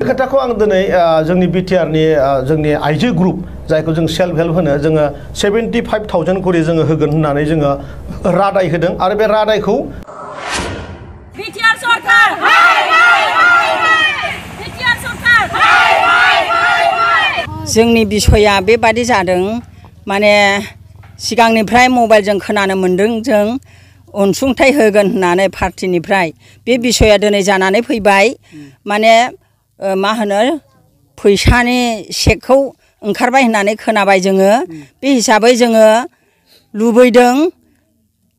खोथाखौ आं दिनै जोंनि बिटिआरनि जोंनि आइजो ग्रुप जायखौ जों सेल्फ हेल्प होनो जोङो 75,000 करि जोङो होगोन होननानै जोङो रादाय होदों आरो बे रादायखौ बिटिआर सरकार बिटिआर सरकार जोंनि बिसया बेबादि जादों माने सिगांनिफ्राय मबाइलजों खोनानो मोन्दों जों अनसुंथाइ होगोन होननानै पार्टिनिफ्राय बे बिसया दिनै जानानै फैबाय माने मा होनो फैसानि चेकखौ ओंखारबाय होननानै खोनाबाय जोङो बे हिसाबै जोङो लुबैदों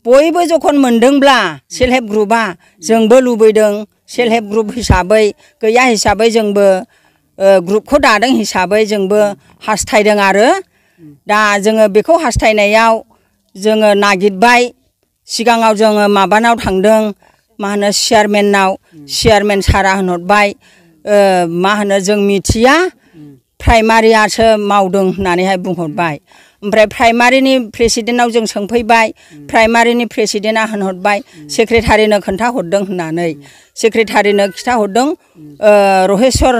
बयबो जखन मोनदोंब्ला सेल्फ हेल्प ग्रुपआ जोंबो लुबैदों सेल्फ हेल्प ग्रुप हिसाबै गैया हिसाबै जोंबो ग्रुपखौ दादों हिसाबै जोंबो हास्थायदों आरो दा जोङो बेखौ हास्थायनायाव जोङो नागिरबाय सिगाङाव जोङो माबानाव थांदों मा होनो चेयारमेन सारा होनहरबाय मा होनो जों मिथिया प्राइमारियासो मावदों होननानैहाय बुंहरबाय ओमफ्राय प्राइमारिनि प्रेसिडेन्टनाव जों सोंफैबाय प्राइमारिनि प्रेसिडेन्टआ होनहरबाय सेक्रेटारिनो खोन्थाहरदों होननानै सेक्रेटारिनो खिथाहरदों रहेस्वर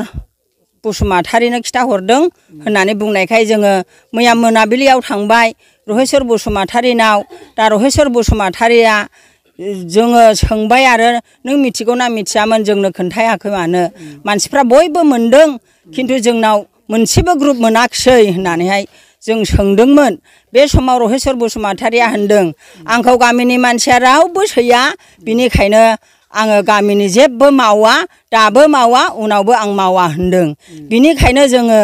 बसुमतारिनो खिथाहरदों होननानै बुंनायखाय जोङो मैया मोनाबिलियाव थांबाय रहेस्वर बसुमतारिनाव दा रहेस्वर बसुमतारिया जोङो सोंबाय आरो नों मिथिगौ ना मिथियामोन जोंनो खोन्थायाखै मानो मानसिफ्रा बयबो मोनदों खिन्थु जोंनाव मोनसेबो ग्रुप मोनाखिसै होननानैहाय जों सोंदोंमोन बे समाव रहेस्वर बसुमतारिया होनदों आंखौ गामिनि मानसिया रावबो सैया बिनिखायनो आङो गामिनि जेबो मावा दाबो मावा उनावबो आं मावा होनदों बिनिखायनो जोङो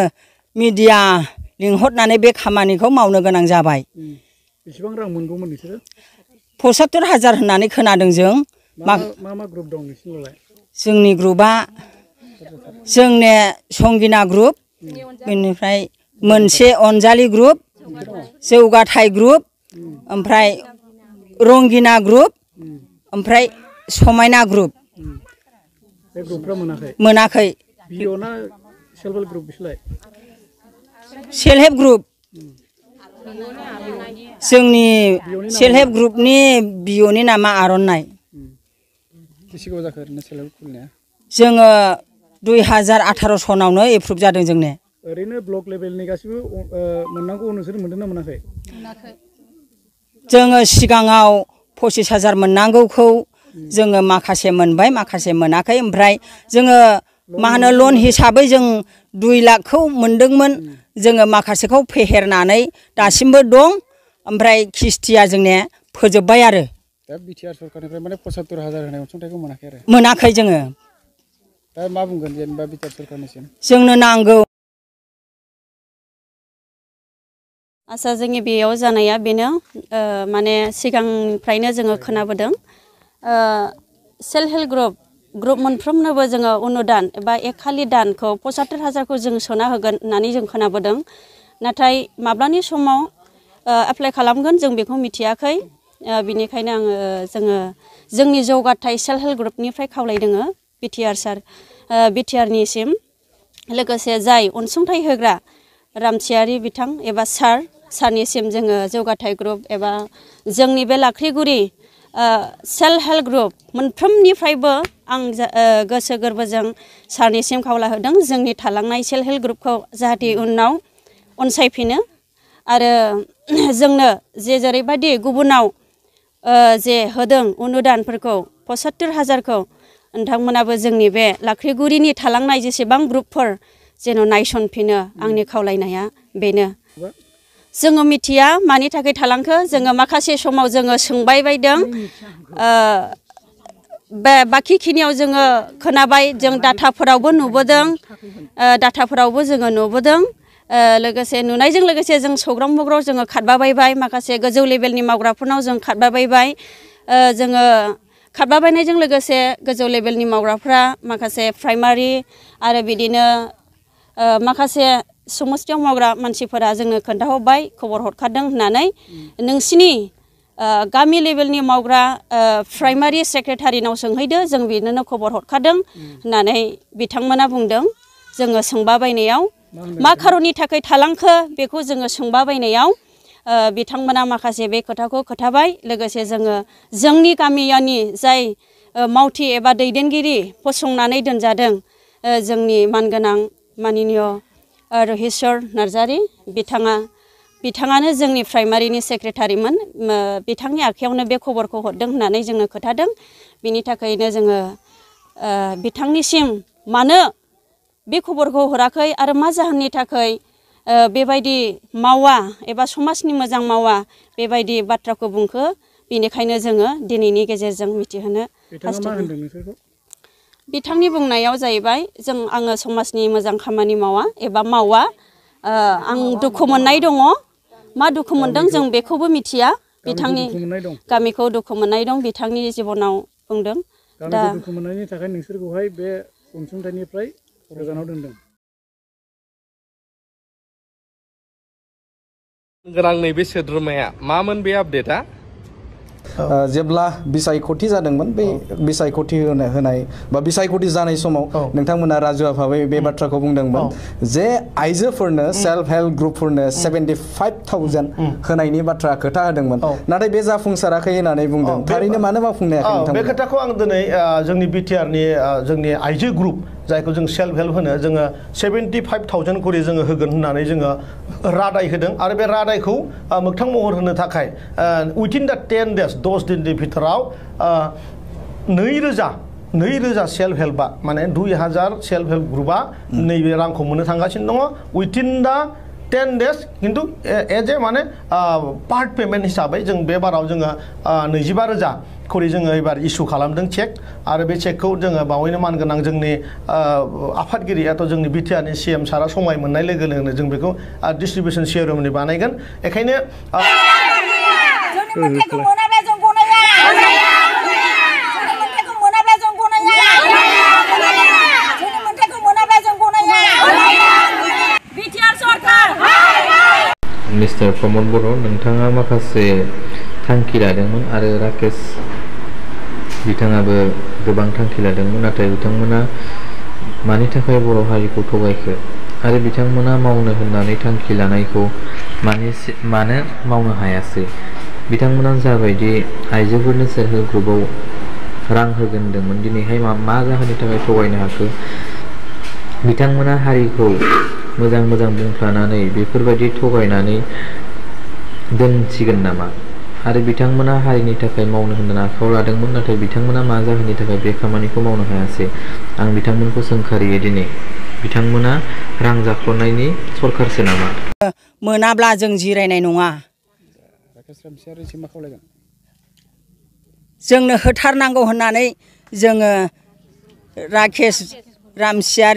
मिडिया लिंहरनानै बे खामानिखौ मावनो गोनां जाबाय। बेसेबां रां मोनगौमोन नोंसोरो? 75,000 होननानै खोनादों जों। मा ग्रुप दं नोंसिनालाय? जोंनि ग्रुपआ जोंने संगिना ग्रुप बेनिफ्राय मोनसे अनजालि ग्रुप जौगाथाय ग्रुप ओमफ्राय रंगिना ग्रुप ओमफ्राय समायना ग्रुप। बे ग्रुपफ्रा मोनाखै? मोनाखै। बिअ ना सेल्फ हेल्प ग्रुप बिसोरलाय? सेल्फ हेल्प ग्रुप जोंनि सेल्फ हेल्प ग्रुपनि बिअनि नामा आर'नाइ। बेसे गोबाव जाखो ओरैनो सेल्फ हेल्प खुलिनाया? जोङो 2018 सनावनो एप्रुभ जादों जोंने। ओरैनो ब्लक लेभेलनि गासिबो मोननांगौ नोंसोर मोनदों ना मोनाखै? मोनाखै। जोङो सिगाङाव 25,000 मोननांगौखौ जोङो माखासे मोनबाय माखासे मोनाखै ओमफ्राय जोङो मा होनो लन हिसाबै जों 2 लाखखौ मोनदोंमोन जोङो माखासेखौ फेहेरनानै दासिमबो दं ओमफ्राय किस्तिया जोंने फोजोबबाय आरो। दा बिटिआर सरकारनिफ्राय माने 75,000 होनाय अनसुंथाइखौ मोनाखै आरो? मोनाखै जोङो। दा मा बुंगोन जेनेबा बिटिआर सरकारनिसिम? जोंनो नांगौ। आसा जोंनि बेयाव जानाया बेनो माने सिगांनिफ्रायनो जोङो खोनाबोदों सेल्फ हेल्प ग्रुप मोनफ्रोमनोबो जोङो अनुदान एबा एखालि दानखौ 75,000खौ जों सोना होगोन होननानै जों खोनाबोदों नाथाय माब्लानि समाव एप्लाइ खालामगोन जों बेखौ मिथियाखै बिनिखायनो जोङो जोंनि जौगाथाय सेल्फ हेल्प ग्रुपनिफ्राय खावलायदों बिटिआरनिसिम लोगोसे जाय अनसुंथाइ होग्रा रामसियारि बिथां एबा सारनिसिम जोङो जौगाथाय ग्रुप एबा जोंनि बे लाख्रिगुरि सेल्फ हेल्प ग्रुप मोनफ्रोमनिफ्रायबो आं गोसो गोरबोजों सारनिसिम खावलायहरदों जोंनि थालांनाय सेल्फ हेल्प ग्रुपखौ जाहाथे उनाव अनसायफिनो आरो जोंनो जेरैबायदि गुबुनाव जे होदों अनुदानफोरखौ 75,000खौ नोंथांमोनाबो जोंनि बे लाख्रिगुरिनि थालांनाय जेसेबां ग्रुपफोर जेन' नायसनफिनो आंनि खावलायनाया बेनो। जोङो मिथिया मानि थाखाय थालांखो जोङो माखासे समाव जोङो सोंबाय बायदों बाखिखिनियाव जोङो खोनाबाय जों डाटाफोरावबो नुबोदों लोगोसे नुनायजों लोगोसे जों सौग्राव मुग्राव जोङो खारबाबायबाय माखासे गोजौ लेभेलनि मावग्राफोरनाव जों खारबाबायबाय जोङो खारबाबायनायजों लोगोसे गोजौ लेभेलनि मावग्राफ्रा माखासे प्राइमारि आरो बिदिनो माखासे समस्थियाव मावग्रा मानसिफोरा जोंनो खोन्थाहरबाय खबर हरखादों होननानै नोंसिनि गामि लेभेलनि मावग्रा प्राइमारि सेक्रेटारिनाव सोंहैदो जों बिनोनो खबर हरखादों होननानै बिथांमोना बुंदों जोङो सोंबाबायनायाव मा खारननि थाखाय थालांखो बेखौ जोङो सोंबाबायनायाव बिथांमोना माखासे बे खोथाखौ खोथाबाय लोगोसे जोङो जोंनि गामियानि जाय मावथि एबा दैदेनगिरि फसंनानै दोनजादों जोंनि मानगोनां माननीय रहिस्वर नार्जारी बिथाङानो जोंनि प्राइमारिनि सेक्रेटारिमोन। बिथांनि आखायावनो बे खबरखौ हरदों होननानै जोंनो खोथादों। बिनि थाखायनो जोङो बिथांनिसिम मानो बे खबरखौ हराखै आरो मा जाहोननि थाखाय बेबायदि मावा एबा समाजनि मोजां मावा बेबायदि बाथ्राखौ बुंखो, बेनिखायनो जोङो दिनैनि गेजेरजों मिथिहोनो हास्थायदों। बिथांनि बुंनायाव जाहैबाय आङो समाजनि मोजां खामानि मावा एबा मावा, आं दुखु मोननाय दङ। मा दुखु मोनदों जों बेखौबो मिथिया। बिथांनि गामिखौ दुखु मोननाय दं बिथांनि जिबनाव बुंदों। दा दुखु मोननायनि थाखाय नोंसोरखौहाय बे अनसुंथाइनिफ्राय गोजानाव दोनदों। गोनां नैबे सोद्रोमाया मामोन बे आपडेटआ? जेब्ला बिसायख'थि जादोंमोन बे बिसायख'थि होनाय बा बिसायख'थि जानाय समाव नोंथांमोना राजु आफाबै बे बाथ्राखौ बुंदोंमोन जे आइजोफोरनो सेल्फ हेल्प ग्रुपफोरनो 75,000 होनायनि बाथ्रा खोथा होदोंमोन, नाथाय बे जाफुंसाराखै होननानै बुंदों। थारैनो मानो मावफुंनो हायाखै? बे खोथाखौ आं दिनै जोंनि बिटिआरनि जोंनि आइजो ग्रुप जायखौ जों सेल्फ हेल्प होनो, जोङो 75,000 करि जोङो होगोन होननानै जोङो रादाय होदों। आरो बे रादायखौ मोगथां महर होनो थाखाय उइथिन दा 10 days 10 दिननि भितराव 2,000 सेल्फ हेल्पआ माने 2,000 सेल्फ हेल्प ग्रुपआ नैबे रांखौ मोननो थांगासिनो दङ उइथिन दा 10 days। किन्तु एज ए माने पार्ट पेमेन्ट हिसाबै जों बे बाराव जोङो 25,000 करि जोङो एबार इस्यु खालामदों चेक। आरो बे चेकखौ जोङो बावैनो मानगोनां जोंनि आफादगिरियाथ' जोंनि बिटिआरनि CM सारा समाय मोननाय लोगो लोगोनो जों बेखौ डिस्ट्रिबिउसन सेरेमनि बानायगोन। बेखायनो मिस्टार प्रमद बर', नोंथाङा माखासे थांखि लादोंमोन आरो राकेश बिथाङाबो गोबां थांखि लादोंमोन, नाथाय बिथांमोना मानि थाखाय बर' हारिखौ थगायखो आरो बिथांमोना मावनो होननानै थांखि लानायखौ मानो मावनो हायासै? बिथांमोना जाबायदि आइजोफोरनो सेल्फ हेल्प ग्रुपआव रां होगोन होनदोंमोन, दिनैहाय मा जाहोननि थाखाय थगायनो हाखो? बिथांमोना हारिखौ मोजां बुंफ्लानानै बेफोरबायदि थगायनानै दोनसिगोन नामा? आरो बिथांमोना हारिनि थाखाय मावनो होननानै आखायाव लादोंमोन, नाथाय बिथांमोना मा जाहोननि थाखाय बे खामानिखौ मावनो हायासै? आं बिथांमोनखौ सोंखारियो दिनै, बिथांमोना रां जाख्ल'नायनि सरखारसो नामा? मोनाब्ला जों जिरायनाय नङा। जोंनो होथारनांगौ होननानै जोङो राकेश रामसियारि